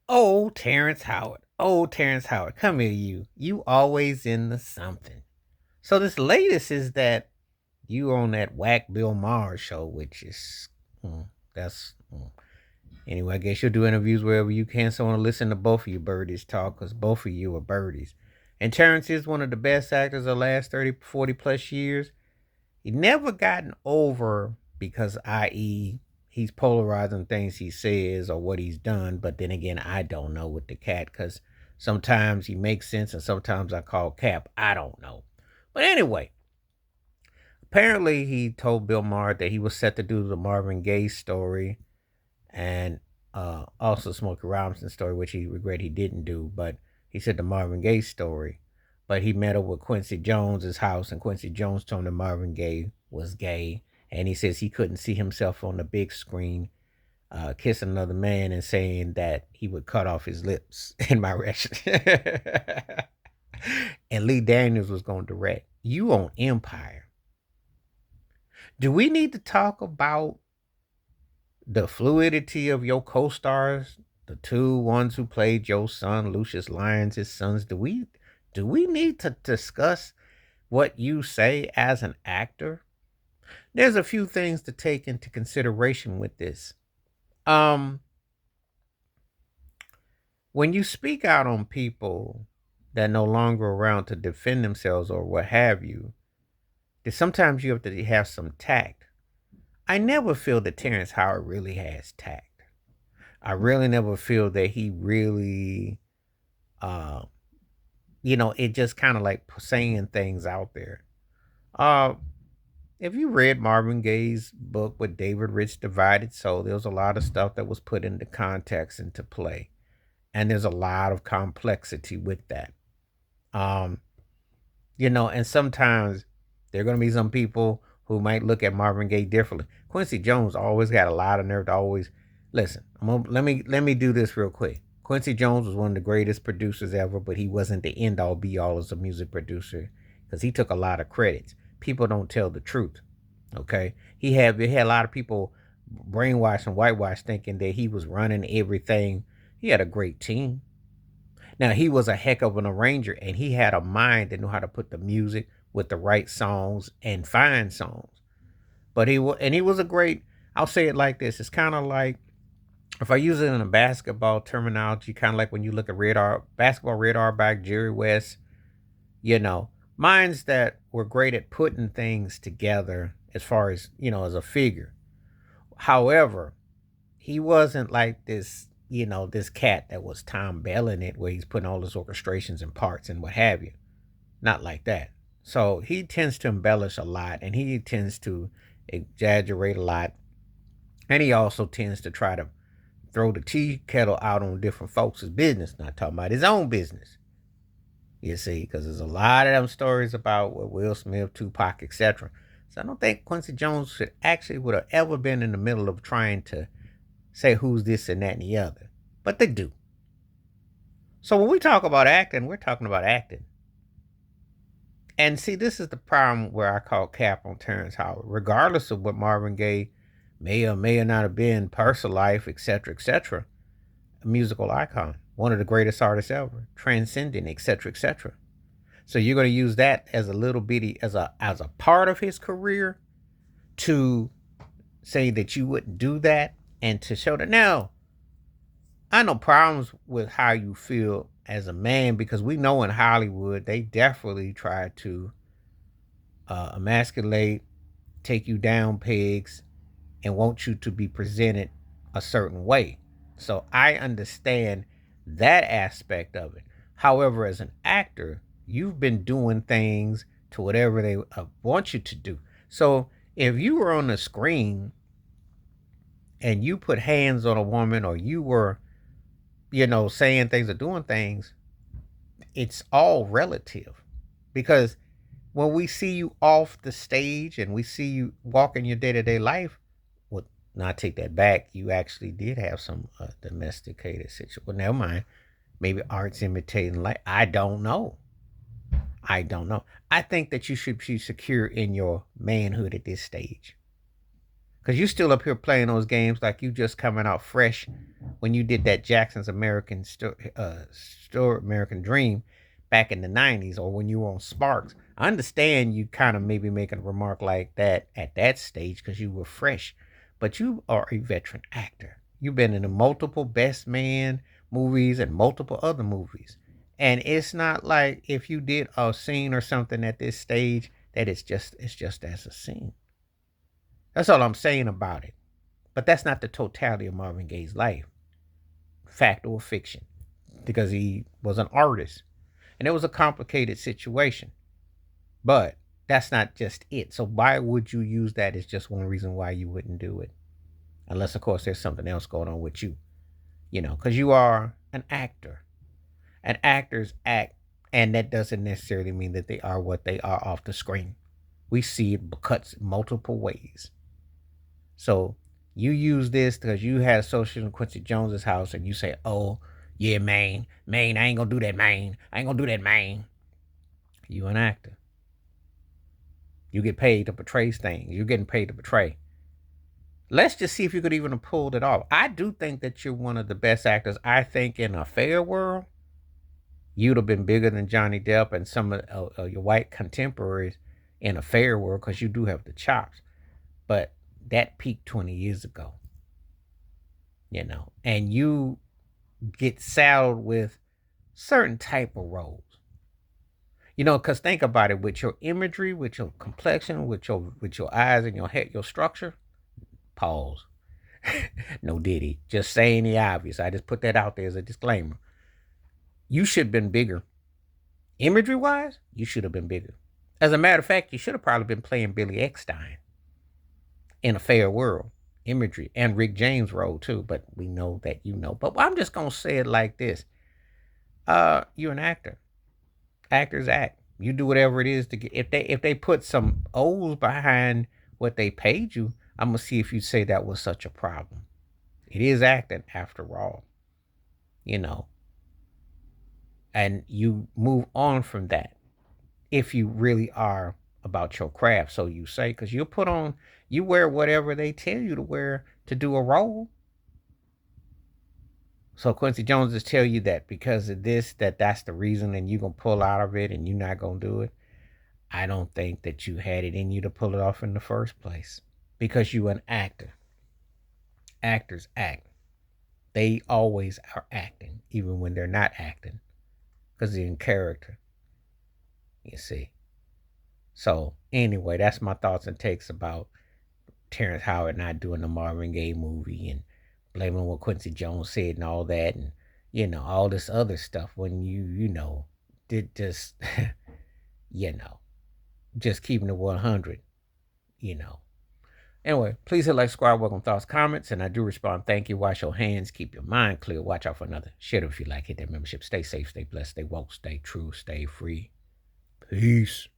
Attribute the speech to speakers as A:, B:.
A: Oh, Terrence Howard. Oh, Terrence Howard. Come here, you. You always into something. So this latest is that you on that whack Bill Maher show, which is that's anyway. I guess you'll do interviews wherever you can. So I want to listen to both of you birdies talk because both of you are birdies. And Terrence is one of the best actors of the last 30, 40 plus years. He never gotten over because, i.e., he's polarizing things he says or what he's done. But then again, I don't know with the cat because sometimes he makes sense and sometimes I call cap. I don't know. But anyway, apparently he told Bill Maher that he was set to do the Marvin Gaye story and also Smokey Robinson story, which he regret he didn't do. But he said the Marvin Gaye story. But he met up with Quincy Jones's house, and Quincy Jones told him Marvin Gaye was gay, and he says he couldn't see himself on the big screen kissing another man and saying that he would cut off his lips in my restaurant. And Lee Daniels was going to direct. You on Empire. Do we need to talk about the fluidity of your co-stars, the two ones who played your son, Lucius Lyons, his sons? Do we need to discuss what you say as an actor? There's a few things to take into consideration with this. Um, when you speak out on people that no longer around to defend themselves or what have you, that sometimes you have to have some tact. I never feel that Terrence Howard really has tact. I really never feel that he really, uh, it just kind of like saying things out there. Uh, if you read Marvin Gaye's book with David Rich Divided Soul, there was a lot of stuff that was put into context into play. And there's a lot of complexity with that. Um, and sometimes there are gonna be some people who might look at Marvin Gaye differently. Quincy Jones always got a lot of nerve to always listen. Let me do this real quick. Quincy Jones was one of the greatest producers ever, but he wasn't the end all be all as a music producer because he took a lot of credits. People don't tell the truth. Okay, he had a lot of people brainwashed and whitewashed thinking that he was running everything. He had a great team. Now he was a heck of an arranger, and he had a mind that knew how to put the music with the right songs and find songs. But he was a great. I'll say it like this: it's kind of like if I use it in a basketball terminology, kind of like when you look at radar basketball radar back Jerry West, you know, minds that were great at putting things together as far as as a figure. However, he wasn't like this cat that was Tom Bell in it, where he's putting all his orchestrations and parts and what have you. Not like that. So he tends to embellish a lot and he tends to exaggerate a lot. And he also tends to try to throw the tea kettle out on different folks' business, not talking about his own business. You see, because there's a lot of them stories about Will Smith, Tupac, etc. So I don't think Quincy Jones would have ever been in the middle of trying to say who's this and that and the other. But they do. So when we talk about acting, we're talking about acting. And see, this is the problem where I call cap on Terrence Howard. Regardless of what Marvin Gaye may or may not have been, personal life, etc., a musical icon, one of the greatest artists ever, transcending, etc. So you're going to use that as a little bitty, as a part of his career to say that you wouldn't do that and to show that now I know problems with how you feel as a man because we know in Hollywood they definitely try to emasculate, take you down pegs, and want you to be presented a certain way. So I understand that aspect of it. However, as an actor, you've been doing things to whatever they want you to do. So if you were on the screen and you put hands on a woman or you were, saying things or doing things, it's all relative. Because when we see you off the stage and we see you walking your day to day life, well, now I take that back. You actually did have some domesticated situation. Well, never mind. Maybe art's imitating life. I don't know. I don't know. I think that you should be secure in your manhood at this stage. Because you still up here playing those games like you just coming out fresh when you did that Jackson's American Dream back in the 90s, or when you were on Sparks. I understand you kind of maybe making a remark like that at that stage because you were fresh, but you are a veteran actor. You've been in the multiple Best Man movies and multiple other movies. And it's not like if you did a scene or something at this stage that it's just as a scene. That's all I'm saying about it. But that's not the totality of Marvin Gaye's life, fact or fiction, because he was an artist and it was a complicated situation. But that's not just it. So why would you use that as just one reason why you wouldn't do it? Unless, of course, there's something else going on with you, because you are an actor. And actors act, and that doesn't necessarily mean that they are what they are off the screen. We see it cuts multiple ways. So you use this because you had association with Quincy Jones's house, and you say, "Oh, yeah, man, I ain't gonna do that, man. I ain't gonna do that, man." You an actor. You get paid to portray things. You're getting paid to portray. Let's just see if you could even have pulled it off. I do think that you're one of the best actors. I think in a fair world, you'd have been bigger than Johnny Depp and some of your white contemporaries in a fair world because you do have the chops. But that peaked 20 years ago, and you get saddled with certain type of roles. Because think about it, with your imagery, with your complexion, with your eyes and your head, your structure. Pause. No diddy. Just saying the obvious. I just put that out there as a disclaimer. You should have been bigger. Imagery wise, you should have been bigger. As a matter of fact, you should have probably been playing Billy Eckstein in a fair world. Imagery and Rick James role too, but we know that But I'm just gonna say it like this. You're an actor. Actors act. You do whatever it is to get. If they put some O's behind what they paid you, I'm gonna see if you say that was such a problem. It is acting after all, you know, and you move on from that if you really are about your craft, so you say, because you wear whatever they tell you to wear to do a role. So Quincy Jones just tell you that because of this, that's the reason, and you gonna pull out of it, and you're not gonna do it. I don't think that you had it in you to pull it off in the first place because you an actor. Actors act. They always are acting, even when they're not acting, because they're in character. You see. So anyway, that's my thoughts and takes about Terrence Howard not doing the Marvin Gaye movie and blaming what Quincy Jones said and all that, and all this other stuff when you did just you know just keeping it 100. you know Anyway, please hit like, subscribe, welcome thoughts, comments, and I do respond. Thank you. Wash your hands, keep your mind clear, watch out for another. Share it if you like, hit that membership. Stay safe, stay blessed, stay woke, stay true, stay free. Peace.